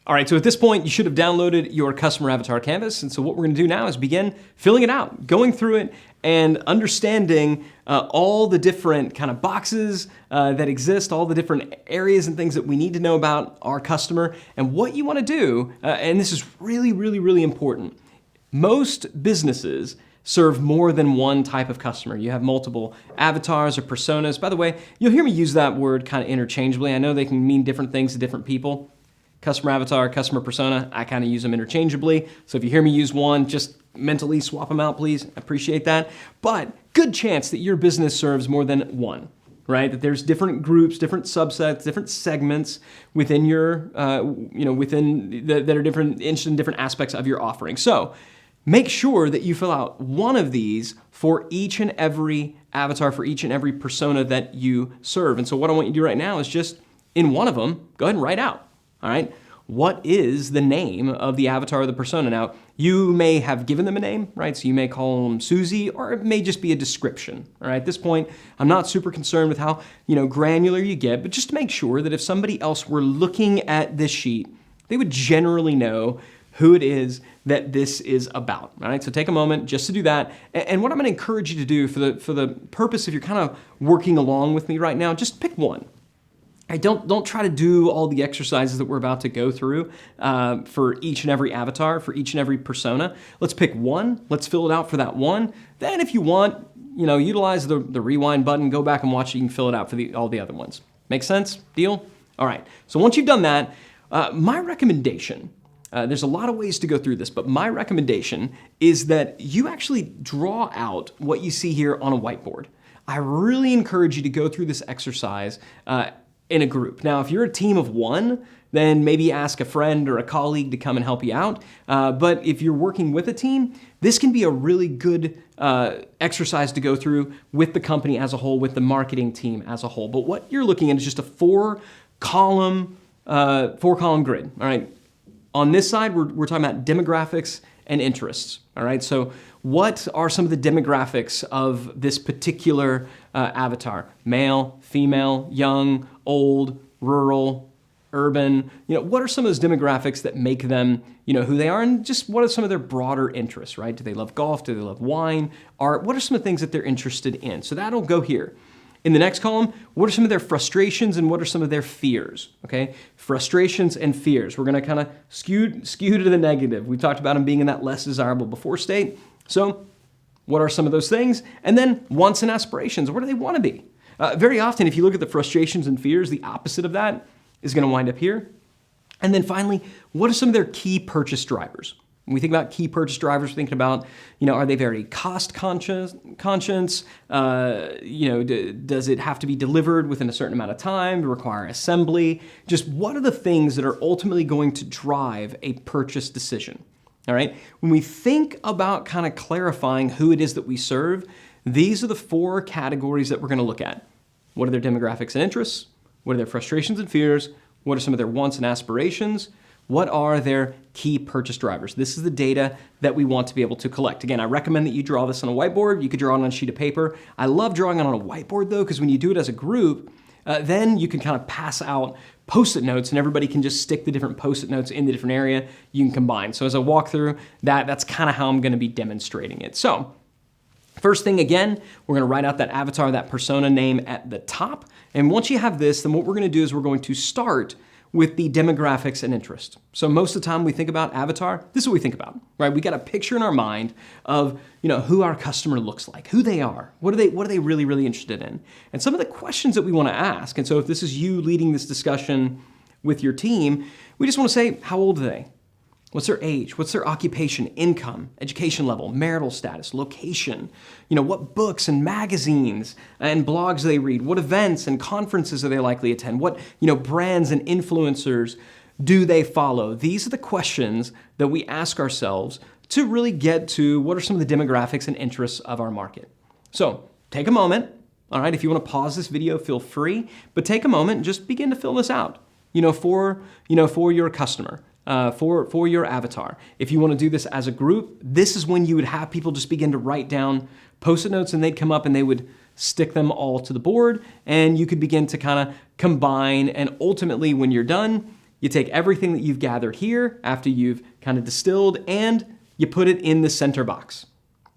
All right, so at this point, you should have downloaded your customer avatar canvas. And so what we're gonna do now is begin filling it out, going through it and understanding all the different kind of boxes that exist, all the different areas and things that we need to know about our customer and what you wanna do. And this is really, really, really important. Most businesses serve more than one type of customer. You have multiple avatars or personas. By the way, you'll hear me use that word kind of interchangeably. I know they can mean different things to different people. Customer avatar, customer persona, I kind of use them interchangeably. So if you hear me use one, just mentally swap them out, please. I appreciate that. But good chance that your business serves more than one, right? That there's different groups, different subsets, different segments within your, that are different, interested in different aspects of your offering. So make sure that you fill out one of these for each and every avatar, for each and every persona that you serve. And so what I want you to do right now is just in one of them, go ahead and write out. All right, what is the name of the avatar or the persona? Now, you may have given them a name, right? So you may call them Susie, or it may just be a description. All right, at this point, I'm not super concerned with how granular you get, but just to make sure that if somebody else were looking at this sheet, they would generally know who it is that this is about. All right, so take a moment just to do that. And what I'm going to encourage you to do for the purpose, if you're kind of working along with me right now, just pick one. Don't try to do all the exercises that we're about to go through for each and every avatar, for each and every persona. Let's pick one. Let's fill it out for that one. Then if you want, utilize the rewind button, go back and watch it. You can fill it out for all the other ones. Make sense? Deal? All right. So once you've done that, my recommendation, there's a lot of ways to go through this, but my recommendation is that you actually draw out what you see here on a whiteboard. I really encourage you to go through this exercise in a group. Now, if you're a team of one, then maybe ask a friend or a colleague to come and help you out. But if you're working with a team, this can be a really good exercise to go through with the company as a whole, with the marketing team as a whole. But what you're looking at is just a four-column grid, all right? On this side, we're talking about demographics and interests, all right? So what are some of the demographics of this particular avatar? Male, female, young, old, rural, urban. What are some of those demographics that make them, who they are, and just what are some of their broader interests, right? Do they love golf? Do they love wine, art? What are some of the things that they're interested in? So that'll go here. In the next column, what are some of their frustrations and what are some of their fears, okay? Frustrations and fears. We're gonna kind of skew to the negative. We talked about them being in that less desirable before state. So what are some of those things? And then wants and aspirations. What do they want to be? Very often, if you look at the frustrations and fears, the opposite of that is going to wind up here. And then finally, what are some of their key purchase drivers? When we think about key purchase drivers, we're thinking about, are they very cost conscious? Does it have to be delivered within a certain amount of time, require assembly? Just what are the things that are ultimately going to drive a purchase decision? All right. When we think about kind of clarifying who it is that we serve, these are the four categories that we're going to look at. What are their demographics and interests? What are their frustrations and fears? What are some of their wants and aspirations? What are their key purchase drivers? This is the data that we want to be able to collect. Again, I recommend that you draw this on a whiteboard. You could draw it on a sheet of paper. I love drawing it on a whiteboard though, because when you do it as a group, then you can kind of pass out Post-it notes and everybody can just stick the different Post-it notes in the different area you can combine. So as I walk through that's kind of how I'm going to be demonstrating it. So first thing, again, we're going to write out that avatar, that persona name at the top. And once you have this, then what we're going to do is we're going to start with the demographics and interest. So most of the time we think about avatar, this is what we think about, right? We got a picture in our mind of, who our customer looks like, who they are, what are they really, really interested in? And some of the questions that we want to ask, and so if this is you leading this discussion with your team, we just want to say, how old are they? What's their age? What's their occupation, income, education level, marital status, location? What books and magazines and blogs do they read? What events and conferences are they likely to attend? What, brands and influencers do they follow? These are the questions that we ask ourselves to really get to what are some of the demographics and interests of our market. So take a moment. All right, if you want to pause this video, feel free, but take a moment and just begin to fill this out, for your customer. For your avatar. If you want to do this as a group, this is when you would have people just begin to write down Post-it notes and they'd come up and they would stick them all to the board and you could begin to kind of combine, and ultimately when you're done, You take everything that you've gathered here after you've kind of distilled and you put it in the center box.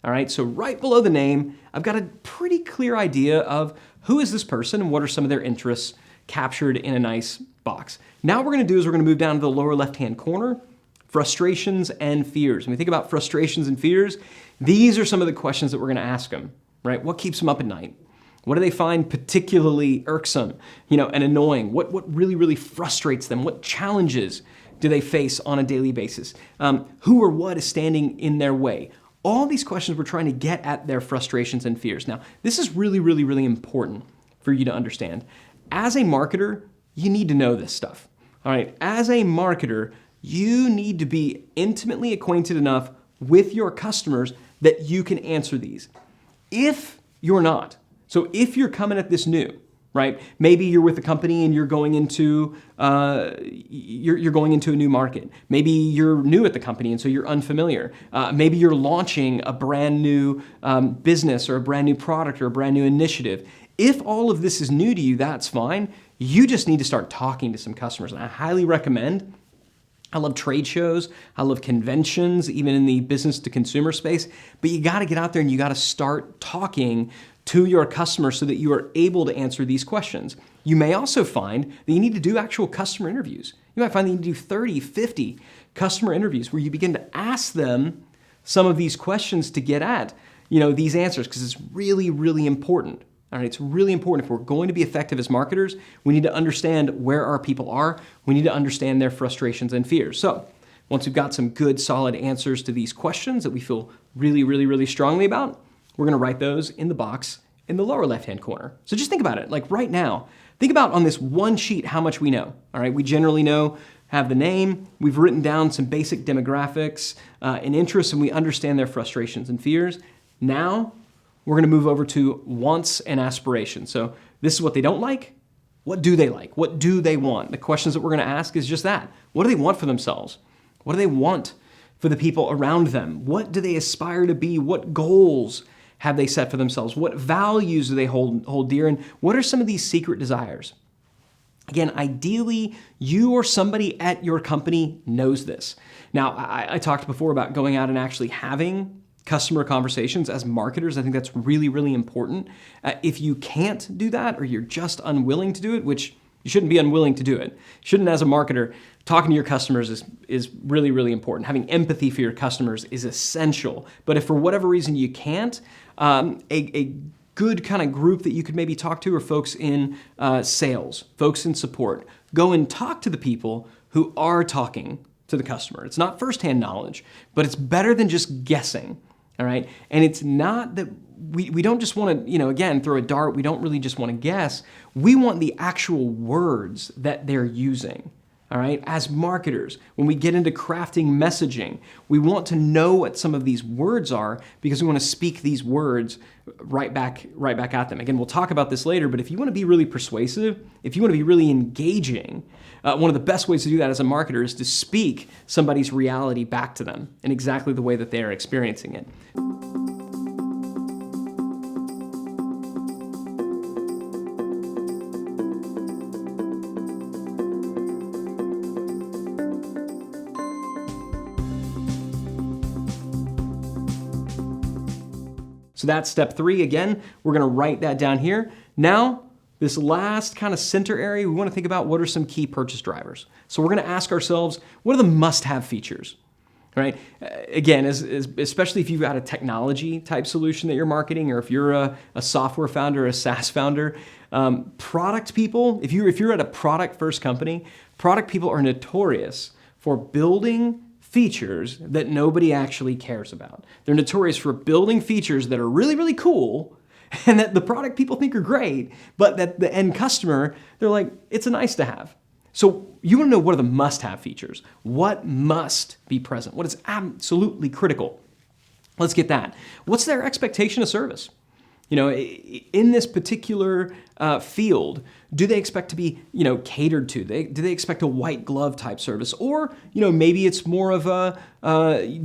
All right, so right below the name, I've got a pretty clear idea of who is this person and what are some of their interests captured in a nice box. Now what we're gonna do is we're gonna move down to the lower left-hand corner, frustrations and fears. When we think about frustrations and fears, these are some of the questions that we're gonna ask them, right? What keeps them up at night? What do they find particularly irksome, and annoying? What really, really frustrates them? What challenges do they face on a daily basis? Who or what is standing in their way? All these questions we're trying to get at their frustrations and fears. Now, this is really, really, really important for you to understand. As a marketer, you need to know this stuff. All right, as a marketer, you need to be intimately acquainted enough with your customers that you can answer these. If you're not, so if you're coming at this new, right? Maybe you're with a company and you're going into you're going into a new market. Maybe you're new at the company and so you're unfamiliar. Maybe you're launching a brand new business or a brand new product or a brand new initiative. If all of this is new to you, that's fine. You just need to start talking to some customers, and I highly recommend. I love trade shows. I love conventions, even in the business to consumer space. But you got to get out there and you got to start talking to your customers so that you are able to answer these questions. You may also find that you need to do actual customer interviews. You might find that you need to do 30, 50 customer interviews where you begin to ask them some of these questions to get at, these answers, because it's really, really important. All right, it's really important. If we're going to be effective as marketers, we need to understand where our people are. We need to understand their frustrations and fears. So once we've got some good, solid answers to these questions that we feel really, really, really strongly about, we're gonna write those in the box in the lower left-hand corner. So just think about it, like right now, think about on this one sheet how much we know. All right, we generally have the name, we've written down some basic demographics and interests, and we understand their frustrations and fears. Now, we're gonna move over to wants and aspirations. So this is what they don't like. What do they like? What do they want? The questions that we're gonna ask is just that. What do they want for themselves? What do they want for the people around them? What do they aspire to be? What goals have they set for themselves? What values do they hold dear? And what are some of these secret desires? Again, ideally, you or somebody at your company knows this. Now, I talked before about going out and actually having customer conversations as marketers. I think that's really, really important. If you can't do that or you're just unwilling to do it, which you shouldn't be unwilling to do it. You shouldn't, as a marketer, talking to your customers is really, really important. Having empathy for your customers is essential. But if for whatever reason you can't, a good kind of group that you could maybe talk to are folks in sales, folks in support. Go and talk to the people who are talking to the customer. It's not firsthand knowledge, but it's better than just guessing. All right. And it's not that we don't just want to, again, throw a dart. We don't really just want to guess. We want the actual words that they're using. All right. As marketers, when we get into crafting messaging, we want to know what some of these words are because we want to speak these words right back at them. Again, we'll talk about this later, but if you want to be really persuasive, if you want to be really engaging, one of the best ways to do that as a marketer is to speak somebody's reality back to them in exactly the way that they are experiencing it. So that's step 3. Again, we're gonna write that down here. Now, this last kind of center area, we wanna think about what are some key purchase drivers. So we're gonna ask ourselves, what are the must-have features, right? Again, especially if you've got a technology type solution that you're marketing, or if you're a software founder, a SaaS founder, product people, if you're at a product-first company, product people are notorious for building features that nobody actually cares about. They're notorious for building features that are really, really cool and that the product people think are great, but that the end customer, they're like, it's a nice to have. So you want to know what are the must-have features? What must be present? What is absolutely critical? Let's get that. What's their expectation of service? In this particular field, do they expect to be, catered to? Do they expect a white glove type service? Or, maybe it's more of a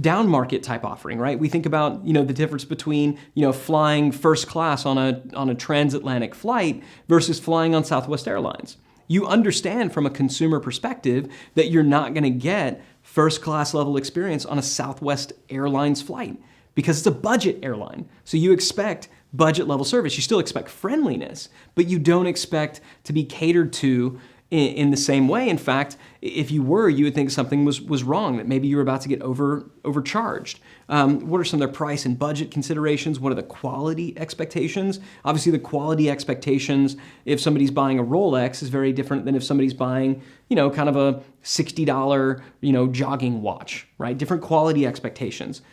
down market type offering, right? We think about, the difference between, flying first class on a transatlantic flight versus flying on Southwest Airlines. You understand from a consumer perspective that you're not going to get first class level experience on a Southwest Airlines flight because it's a budget airline. So you expect budget level service. You still expect friendliness, but you don't expect to be catered to in the same way. In fact, if you were, you would think something was wrong, that maybe you were about to get overcharged. What are some of their price and budget considerations? What are the quality expectations? Obviously, the quality expectations, if somebody's buying a Rolex, is very different than if somebody's buying, kind of a $60, jogging watch, right? Different quality expectations.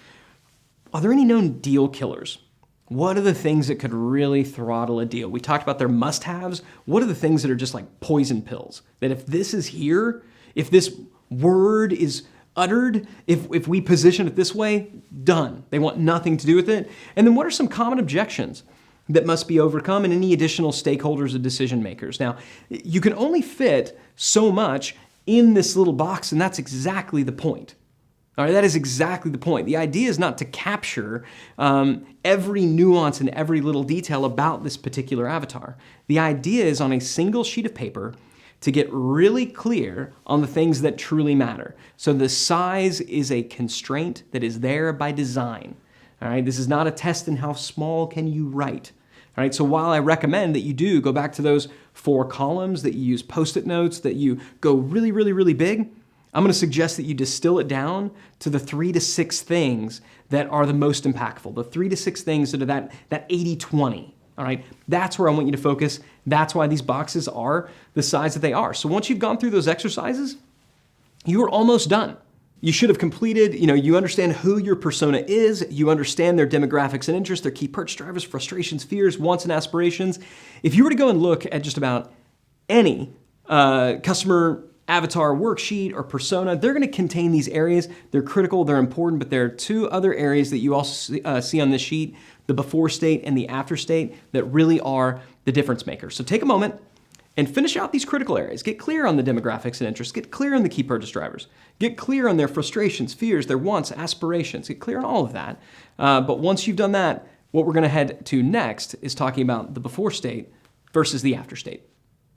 Are there any known deal killers? What are the things that could really throttle a deal? We talked about their must-haves. What are the things that are just like poison pills? That if this is here, if this word is uttered, if we position it this way, done. They want nothing to do with it. And then what are some common objections that must be overcome and any additional stakeholders or decision makers? Now, you can only fit so much in this little box, and that's exactly the point. All right, that is exactly the point. The idea is not to capture every nuance and every little detail about this particular avatar. The idea is on a single sheet of paper to get really clear on the things that truly matter. So the size is a constraint that is there by design. All right, this is not a test in how small can you write. All right, so while I recommend that you do go back to those 4 columns, that you use Post-it notes, that you go really, really, really big, I'm going to suggest that you distill it down to the 3 to 6 things that are the most impactful, the 3 to 6 things that are that 80-20. All right, that's where I want you to focus. That's why these boxes are the size that they are. So once you've gone through those exercises, you are almost done. You should have completed, you understand who your persona is, you understand their demographics and interests, their key purchase drivers, frustrations, fears, wants, and aspirations. If you were to go and look at just about any customer avatar worksheet or persona, they're going to contain these areas. They're critical, they're important, but there are 2 other areas that you also see on this sheet, the before state and the after state, that really are the difference makers. So take a moment and finish out these critical areas. Get clear on the demographics and interests. Get clear on the key purchase drivers. Get clear on their frustrations, fears, their wants, aspirations. Get clear on all of that. But once you've done that, what we're going to head to next is talking about the before state versus the after state.